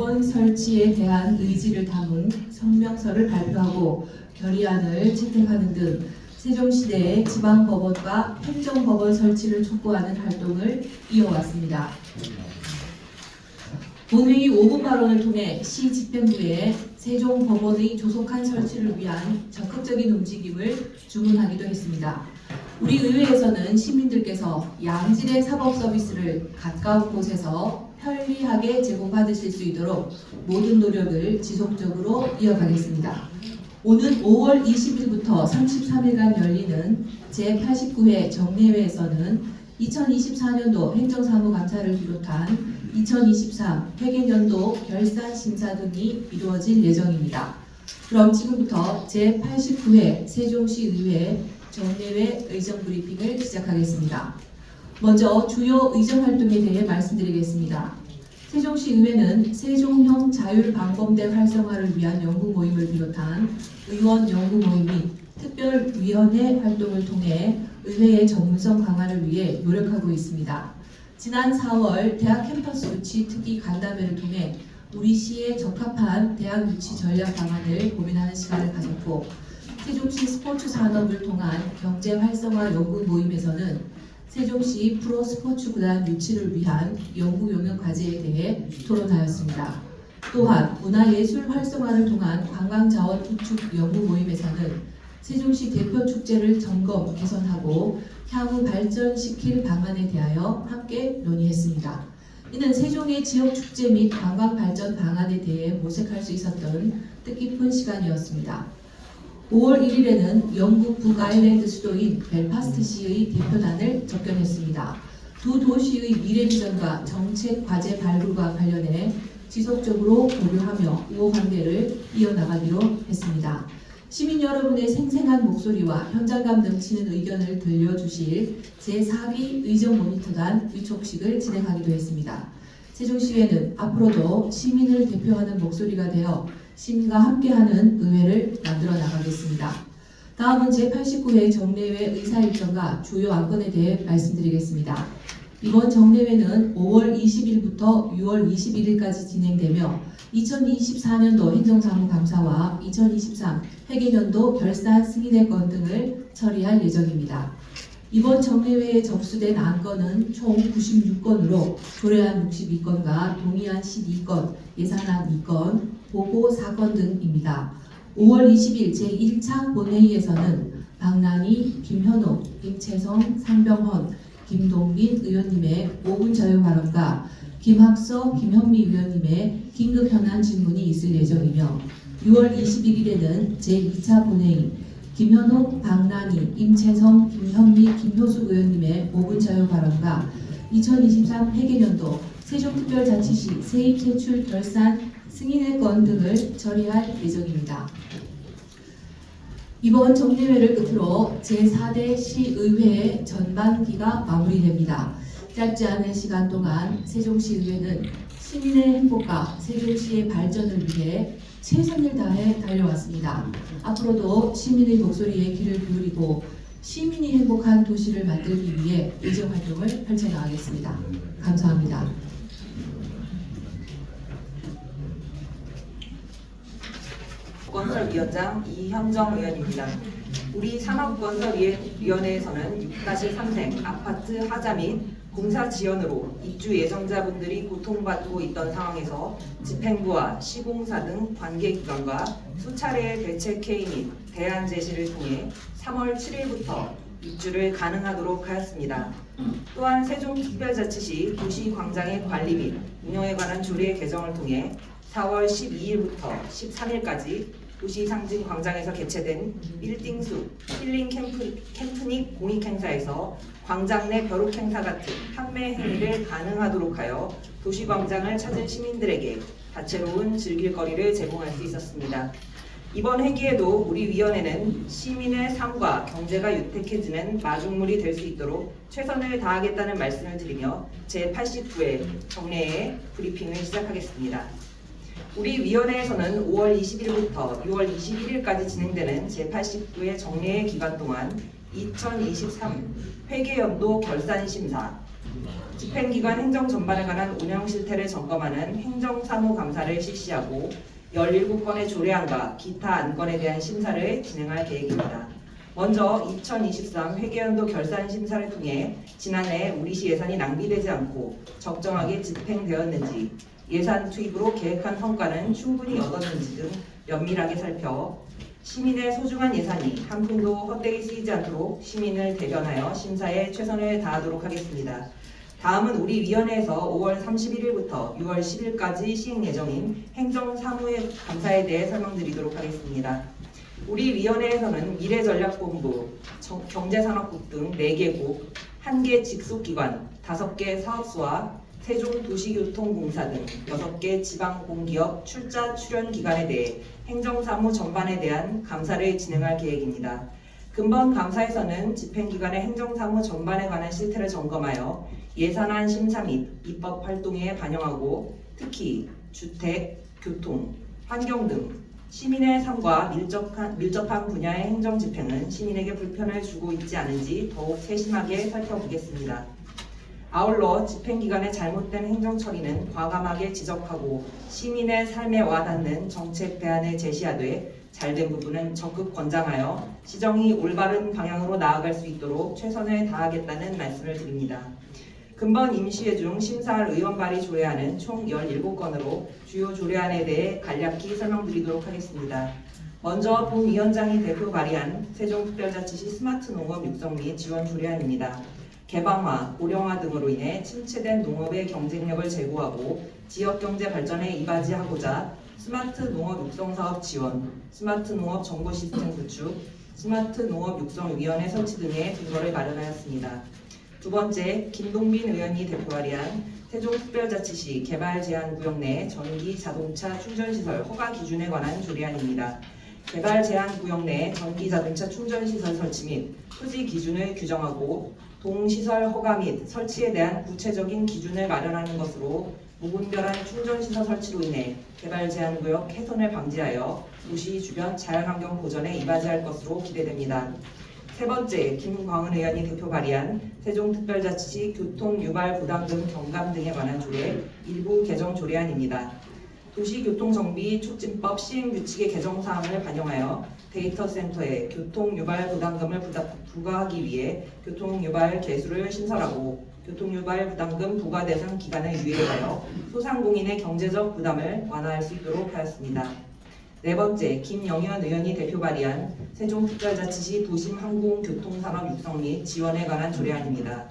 법원 설치에 대한 의지를 담은 성명서를 발표하고 결의안을 채택하는 등 세종시대의 지방법원과 행정법원 설치를 촉구하는 활동을 이어왔습니다. 본회의 5분 발언을 통해 시 집행부에 세종법원의 조속한 설치를 위한 적극적인 움직임을 주문하기도 했습니다. 우리 의회에서는 시민들께서 양질의 사법 서비스를 가까운 곳에서 편리하게 제공받으실 수 있도록 모든 노력을 지속적으로 이어가겠습니다. 오는 5월 20일부터 33일간 열리는 제89회 정례회에서는 2024년도 행정사무감사를 비롯한 2023 회계연도 결산 심사 등이 이루어질 예정입니다. 그럼 지금부터 제89회 세종시의회 정례회 의정 브리핑을 시작하겠습니다. 먼저 주요 의정 활동에 대해 말씀드리겠습니다. 세종시의회는 세종형 자율방범대 활성화를 위한 연구 모임을 비롯한 의원 연구 모임 및 특별위원회 활동을 통해 의회의 전문성 강화를 위해 노력하고 있습니다. 지난 4월 대학 캠퍼스 유치 특위 간담회를 통해 우리 시에 적합한 대학 유치 전략 방안을 고민하는 시간을 가졌고, 세종시 스포츠 산업을 통한 경제 활성화 연구 모임에서는 세종시 프로 스포츠 구단 유치를 위한 연구 용역 과제에 대해 토론하였습니다. 또한 문화예술 활성화를 통한 관광자원 구축 연구 모임에서는 세종시 대표 축제를 점검 개선하고 향후 발전시킬 방안에 대하여 함께 논의했습니다. 이는 세종의 지역 축제 및 관광 발전 방안에 대해 모색할 수 있었던 뜻깊은 시간이었습니다. 5월 1일에는 영국 북아일랜드 수도인 벨파스트시의 대표단을 접견했습니다. 두 도시의 미래 비전과 정책 과제 발굴과 관련해 지속적으로 교류하며 우호관계를 이어나가기로 했습니다. 시민 여러분의 생생한 목소리와 현장감 넘치는 의견을 들려주실 제4기 의정모니터단 위촉식을 진행하기도 했습니다. 세종시의회는 앞으로도 시민을 대표하는 목소리가 되어 시민과 함께하는 의회를 만들어 나가겠습니다. 다음은 제89회 정례회 의사일정과 주요 안건에 대해 말씀드리겠습니다. 이번 정례회는 5월 20일부터 6월 21일까지 진행되며 2024년도 행정사무감사와 2023 회계연도 결산 승인의 건 등을 처리할 예정입니다. 이번 정례회에 접수된 안건은 총 96건으로 조례안 62건과 동의안 12건, 예산안 2건, 보고 4건 등입니다. 5월 20일 제1차 본회의에서는 박난희, 김현옥, 임채성, 상병헌, 김동빈 의원님의 5분 자유 발언과 김학서, 김현미 의원님의 긴급 현안 질문이 있을 예정이며 6월 21일에는 제2차 본회의 김현옥, 박난희, 임채성, 김현미, 김효수 의원님의 5분 자유 발언과 2023 회계연도 세종특별자치시 세입 제출 결산 승인의 건 등을 처리할 예정입니다. 이번 정례회를 끝으로 제4대 시의회 전반기가 마무리됩니다. 짧지 않은 시간 동안 세종시의회는 시민의 행복과 세종시의 발전을 위해 최선을 다해 달려왔습니다. 앞으로도 시민의 목소리에 귀를 기울이고 시민이 행복한 도시를 만들기 위해 의정활동을 펼쳐나가겠습니다. 감사합니다. 건설위원장 이현정 의원입니다. 우리 산업건설위원회에서는 6-3생 아파트 하자 및 공사 지연으로 입주 예정자분들이 고통받고 있던 상황에서 집행부와 시공사 등 관계기관과 수차례의 대책회의 및 대안 제시를 통해 3월 7일부터 입주를 가능하도록 하였습니다. 또한 세종특별자치시 도시광장의 관리 및 운영에 관한 조례 개정을 통해 4월 12일부터 13일까지 도시상징광장에서 개최된 빌딩숲 힐링 캠프닉 공익행사에서 광장 내 벼룩행사 같은 판매 행위를 가능하도록 하여 도시광장을 찾은 시민들에게 다채로운 즐길거리를 제공할 수 있었습니다. 이번 회기에도 우리 위원회는 시민의 삶과 경제가 유택해지는 마중물이 될 수 있도록 최선을 다하겠다는 말씀을 드리며 제89회 정례회 브리핑을 시작하겠습니다. 우리 위원회에서는 5월 20일부터 6월 21일까지 진행되는 제89회 정례회 기간 동안 2023 회계연도 결산심사, 집행기관 행정 전반에 관한 운영 실태를 점검하는 행정사무감사를 실시하고 17건의 조례안과 기타 안건에 대한 심사를 진행할 계획입니다. 먼저 2023 회계연도 결산 심사를 통해 지난해 우리시 예산이 낭비되지 않고 적정하게 집행되었는지, 예산 투입으로 계획한 성과는 충분히 얻었는지 등 면밀하게 살펴 시민의 소중한 예산이 한 푼도 헛되이 쓰이지 않도록 시민을 대변하여 심사에 최선을 다하도록 하겠습니다. 다음은 우리 위원회에서 5월 31일부터 6월 10일까지 시행 예정인 행정사무의 감사에 대해 설명드리도록 하겠습니다. 우리 위원회에서는 미래전략본부, 경제산업국 등 4개국, 1개 직속기관, 5개 사업소와 세종도시교통공사 등 6개 지방공기업 출자 출연 기관에 대해 행정사무 전반에 대한 감사를 진행할 계획입니다. 금번 감사에서는 집행기관의 행정사무 전반에 관한 실태를 점검하여 예산안 심사 및 입법 활동에 반영하고 특히 주택, 교통, 환경 등 시민의 삶과 밀접한 분야의 행정 집행은 시민에게 불편을 주고 있지 않은지 더욱 세심하게 살펴보겠습니다. 아울러 집행기관의 잘못된 행정 처리는 과감하게 지적하고 시민의 삶에 와닿는 정책 대안을 제시하되 잘된 부분은 적극 권장하여 시정이 올바른 방향으로 나아갈 수 있도록 최선을 다하겠다는 말씀을 드립니다. 금번 임시회 중 심사할 의원 발의 조례안은 총 17건으로 주요 조례안에 대해 간략히 설명드리도록 하겠습니다. 먼저 본 위원장이 대표 발의한 세종특별자치시 스마트 농업 육성 및 지원 조례안입니다. 개방화, 고령화 등으로 인해 침체된 농업의 경쟁력을 제고하고 지역 경제 발전에 이바지하고자 스마트 농업 육성 사업 지원, 스마트 농업 정보 시스템 구축, 스마트 농업 육성위원회 설치 등의 근거를 마련하였습니다. 두 번째, 김동빈 의원이 대표 발의한 세종특별자치시 개발제한구역 내 전기 자동차 충전시설 허가 기준에 관한 조례안입니다. 개발제한구역 내 전기 자동차 충전시설 설치 및 토지 기준을 규정하고 동시설 허가 및 설치에 대한 구체적인 기준을 마련하는 것으로 무분별한 충전시설 설치로 인해 개발제한구역 훼손을 방지하여 도시 주변 자연환경 보전에 이바지할 것으로 기대됩니다. 세 번째, 김광은 의원이 대표 발의한 세종특별자치시 교통유발부담금 경감 등에 관한 조례 일부 개정 조례안입니다. 도시교통정비 촉진법 시행규칙의 개정 사항을 반영하여 데이터 센터에 교통유발부담금을 부과하기 위해 교통유발 개수를 신설하고 교통유발부담금 부과 대상 기간을 유예하여 소상공인의 경제적 부담을 완화할 수 있도록 하였습니다. 네 번째, 김영현 의원이 대표 발의한 세종특별자치시 도심항공교통산업 육성 및 지원에 관한 조례안입니다.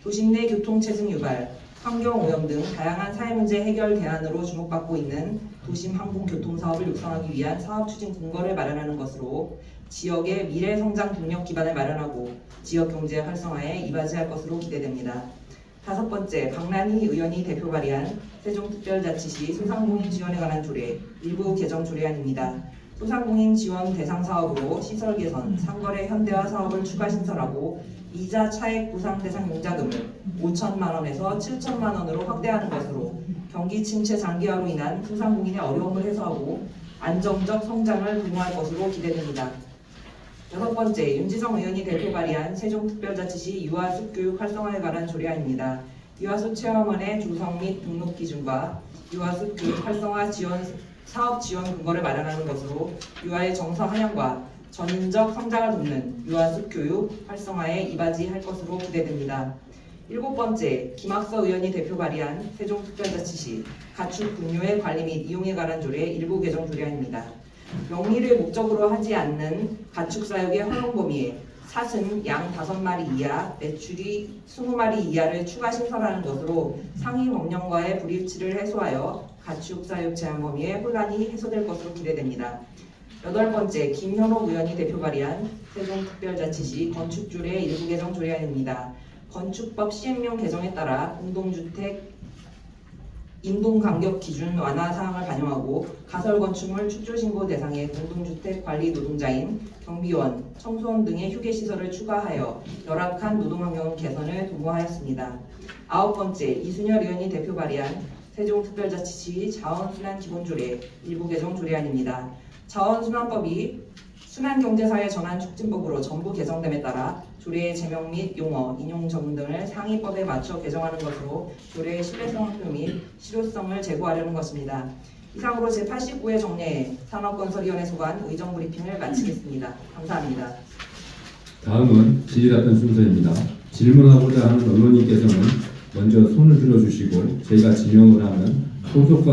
도심 내 교통체증 유발, 환경오염 등 다양한 사회문제 해결 대안으로 주목받고 있는 도심항공교통사업을 육성하기 위한 사업추진 근거를 마련하는 것으로 지역의 미래성장 동력 기반을 마련하고 지역경제 활성화에 이바지할 것으로 기대됩니다. 다섯 번째, 박난희 의원이 대표 발의한 세종특별자치시 소상공인 지원에 관한 조례 일부 개정 조례안입니다. 소상공인 지원 대상 사업으로 시설 개선, 상거래 현대화 사업을 추가 신설하고 이자 차액 보상 대상 융자금을 5천만 원에서 7천만 원으로 확대하는 것으로 경기 침체 장기화로 인한 소상공인의 어려움을 해소하고 안정적 성장을 도모할 것으로 기대됩니다. 여섯 번째, 윤지성 의원이 대표 발의한 세종특별자치시 유아숲 교육 활성화에 관한 조례안입니다. 유아숲 체험원의 조성 및 등록 기준과 유아숲 교육 활성화 지원 사업 지원 근거를 마련하는 것으로 유아의 정서 한양과 전인적 성장을 돕는 유아숲 교육 활성화에 이바지할 것으로 기대됩니다. 일곱 번째, 김학서 의원이 대표 발의한 세종특별자치시 가축 분뇨의 관리 및 이용에 관한 조례 일부 개정 조례안입니다. 영리를 목적으로 하지 않는 가축 사육의 허용 범위에 사슴, 양 5마리 이하, 메추리 20마리 이하를 추가 신설하는 것으로 상위 법령과의 불일치를 해소하여 가축 사육 제한 범위의 혼란이 해소될 것으로 기대됩니다. 여덟 번째, 김현옥 의원이 대표 발의한 세종특별자치시 건축조례 일부 개정 조례안입니다. 건축법 시행령 개정에 따라 공동주택 인동간격 기준 완화 사항을 반영하고 가설건축물 출조신고 대상의 공동주택 관리 노동자인 경비원, 청소원 등의 휴게시설을 추가하여 열악한 노동환경 개선을 도모하였습니다. 아홉 번째, 이순열 의원이 대표 발의한 세종특별자치시 자원순환기본조례 일부 개정 조례안입니다. 자원순환법이 순환경제사회 전환 촉진법으로 전부 개정됨에 따라 조례의 제명 및 용어, 인용 점 등을 상위법에 맞춰 개정하는 것으로 조례의 신뢰성 및 실효성을 제고하려는 것입니다. 이상으로 제89회 정례 산업건설위원회 소관 의정 브리핑을 마치겠습니다. 감사합니다. 다음은 질의답변 순서입니다. 질문하고자 하는 언론인께서는 먼저 손을 들어주시고 저희가 지명을 하면 소속과